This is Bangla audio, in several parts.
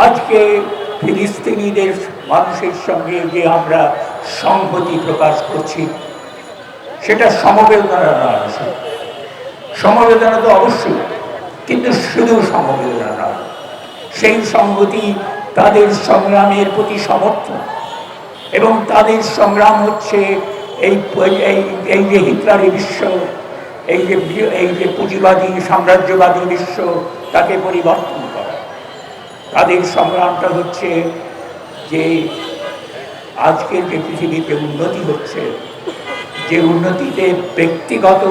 আজকে ফিলিস্তিনিদের মানুষের সঙ্গে যে আমরা সংহতি প্রকাশ করছি, সেটা সমবেদনা নয়। সমবেদনা তো অবশ্যই, কিন্তু শুধু সমবেদনা নয়, সেই সংহতি তাদের সংগ্রামের প্রতি সমর্থন। এবং তাদের সংগ্রাম হচ্ছে এই যে হিটলারি বিশ্ব, এই যে পুঁজিবাদী সাম্রাজ্যবাদী বিশ্ব, তাকে পরিবর্তন করা। তাদের সংগ্রামটা হচ্ছে যে আজকের যে পৃথিবীতে উন্নতি হচ্ছে, যে উন্নতিতে ব্যক্তিগত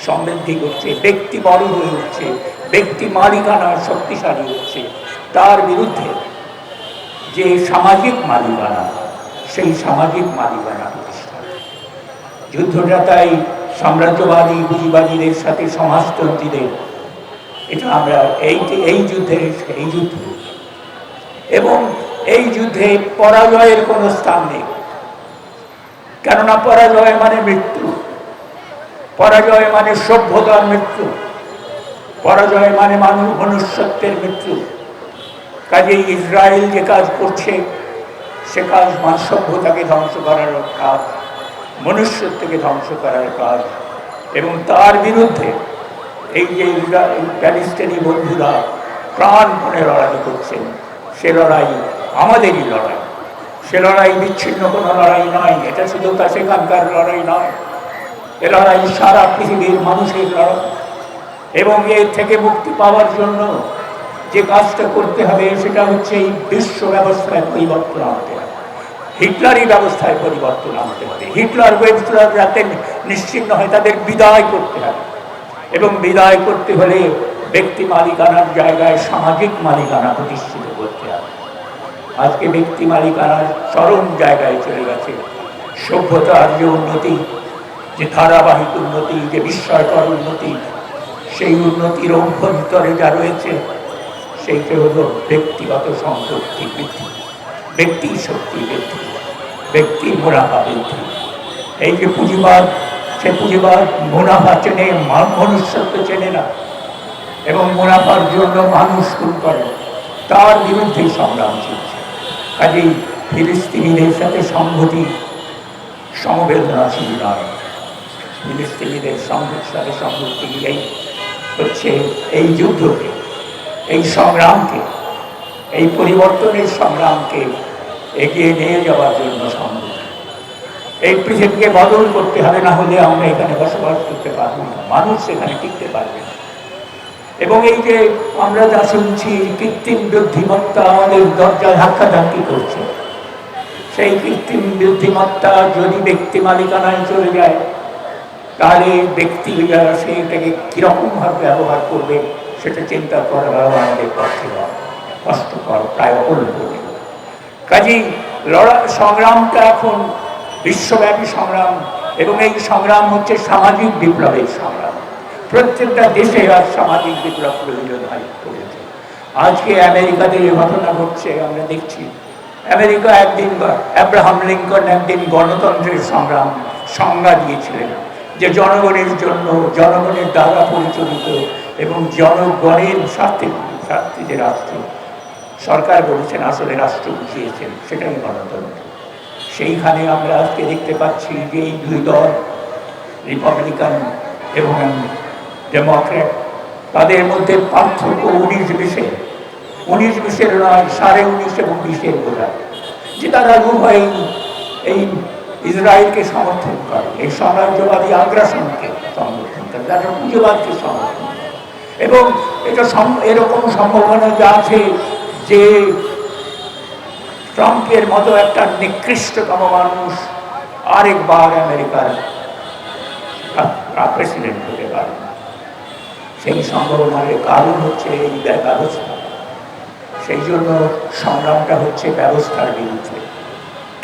সমৃদ্ধি করছে, ব্যক্তি বড় হয়ে উঠছে, ব্যক্তি মালিকানা শক্তিশালী হচ্ছে, তার বিরুদ্ধে যে সামাজিক মালিকানা, সেই সামাজিক মালিকানা প্রতিষ্ঠা। যুদ্ধটা তাই সাম্রাজ্যবাদী পুঁজিবাদীদের সাথে সমাজতন্ত্রীদের, এটা আমরা এই যুদ্ধ, এবং এই যুদ্ধে পরাজয়ের কোনো স্থান নেই। কেননা পরাজয় মানে মৃত্যু, পরাজয় মানে সভ্যতার মৃত্যু, পরাজয় মানে মনুষ্যত্বের মৃত্যু। কাজেই ইসরায়েল যে কাজ করছে, সে কাজ সভ্যতাকে ধ্বংস করার কাজ, মনুষ্যত্বকে ধ্বংস করার কাজ। এবং তার বিরুদ্ধে এই যে প্যালেস্টাইনি বন্ধুরা প্রাণপণে লড়াই করছেন, সে লড়াই আমাদেরই লড়াই। সে লড়াই বিচ্ছিন্ন কোনো লড়াই নয়, এটা শুধু সেখানকার লড়াই নয়, এ লড়াই সারা পৃথিবীর মানুষের লড়াই। এবং এর থেকে মুক্তি পাওয়ার জন্য যে কাজটা করতে হবে, সেটা হচ্ছে এই বিশ্ব ব্যবস্থায় পরিবর্তন আনতে হবে, হিটলারি ব্যবস্থায় পরিবর্তন আনতে হবে। হিটলার যাতে নিশ্চিহ্ন হয়, তাদের বিদায় করতে হবে। এবং বিদায় করতে হলে ব্যক্তি মালিকানার জায়গায় সামাজিক মালিকানা প্রতিষ্ঠিত করতে হবে। আজকে ব্যক্তি মালিকানার চরম জায়গায় চলে গেছে। সভ্যতার যে উন্নতি, যে ধারাবাহিক উন্নতি, যে বিস্ময়কর উন্নতি, সেই উন্নতির অভ্যন্তরে যা রয়েছে, সেইটা হলো ব্যক্তিগত সম্পত্তি বৃদ্ধি, ব্যক্তির শক্তি বৃদ্ধি, ব্যক্তির মুনাফা বৃদ্ধি। এই যে পুঁজিবাদ, সে পুঁজিবাদ মুনাফা চেনে, মনুষ্যত্ব চেনে না, এবং মুনাফার জন্য মানুষ খুন করে, তার বিরুদ্ধে সংগ্রাম চলছে। কাজেই ফিলিস্তিনিদের সাথে সংহতি সমবেদনাশীল নয়। ফিলিস্তিনিদের সাথে সংহতি এই হচ্ছে এই যুদ্ধকে, এই সংগ্রামকে, এই পরিবর্তনের সংগ্রামকে এগিয়ে নিয়ে যাওয়ার জন্য সংহতি। এই পৃথিবীকে বদল করতে হবে, না হলে আমরা এখানে বসবাস করতে পারবো না, মানুষ এখানে টিকতে পারবে না। এবং এই যে আমরা যা শুনছি, কৃত্রিম বুদ্ধিমত্তা আমাদের দরজায় ধাক্কাধাক্কি করছে, সেই কৃত্রিম বুদ্ধিমত্তা যদি ব্যক্তি মালিকানায় চলে যায়, তাহলে ব্যক্তি সেটাকে কীরকমভাবে ব্যবহার করবে, সেটা চিন্তা করাও আমাদের পক্ষে কষ্টকর, প্রায় অকল্পনীয়। কাজেই সংগ্রামটা এখন বিশ্বব্যাপী সংগ্রাম, এবং এই সংগ্রাম হচ্ছে সামাজিক বিপ্লবের সংগ্রাম। প্রত্যেকটা দেশে আজ সামাজিক বিপ্লব প্রয়োজন করেছে। আজকে আমেরিকাতে যে ঘটনা ঘটছে আমরা দেখছি, আমেরিকা একদিন, আব্রাহাম লিঙ্কন একদিন গণতন্ত্রের সংজ্ঞা দিয়েছিলেন, যে জনগণের জন্য, জনগণের দ্বারা পরিচালিত এবং জনগণের স্বার্থে যে রাষ্ট্র, সরকার বলেছেন, আসলে রাষ্ট্র বুঝিয়েছেন, সেটাই গণতন্ত্র। সেইখানে আমরা আজকে দেখতে পাচ্ছি যে এই দুই দল, রিপাবলিকান এবং ডেমোক্র্যাট, তাদের মধ্যে পার্থক্য 19-20 নয়, 19.5 এবং 20 বোঝায়, যে তারা উভয় এই ইসরায়েলকে সমর্থন করে, এই সাম্রাজ্যবাদী আগ্রাসনকে সমর্থন করে, তারা পুঁজিবাদকে সমর্থন করে। এবং এটা এরকম সম্ভাবনা যা আছে যে ট্রাম্পের মতো একটা নিকৃষ্টতম মানুষ আরেকবার আমেরিকার প্রেসিডেন্ট হতে পারে না। সেই সম্ভাবনার কারণ হচ্ছে এই ব্যবস্থা। সেই জন্য সংগ্রামটা হচ্ছে ব্যবস্থার বিরুদ্ধে,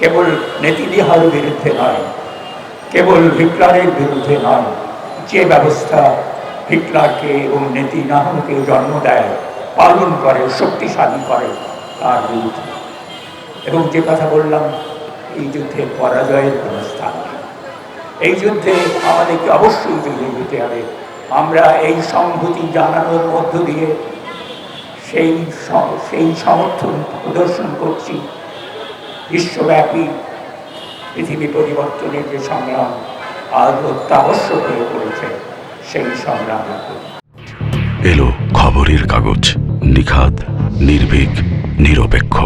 কেবল নেতিনিহার বিরুদ্ধে নয়, কেবল হিটলারের বিরুদ্ধে নয়, যে ব্যবস্থা হিটলারকে এবং নেতিনিয়াহুকে জন্ম দেয়, পালন করে, শক্তিশালী করে, তার বিরুদ্ধে। এবং যে কথা বললাম, এই যুদ্ধে পরাজয়ের কোনো স্থান নেই। এই যুদ্ধে আমাদেরকে অবশ্যই যুদ্ধে যেতে হবে। আমরা এই সংহতি জানানোর মধ্য দিয়ে সেই সমর্থন প্রদর্শন করছি। বিশ্বব্যাপী পৃথিবী পরিবর্তনের যে সংগ্রাম আজ অত্যাবশ্যক হয়ে পড়েছে, সেই সংগ্রাম এলো খবরের কাগজ, নিখাত, নির্ভীক, নিরপেক্ষ।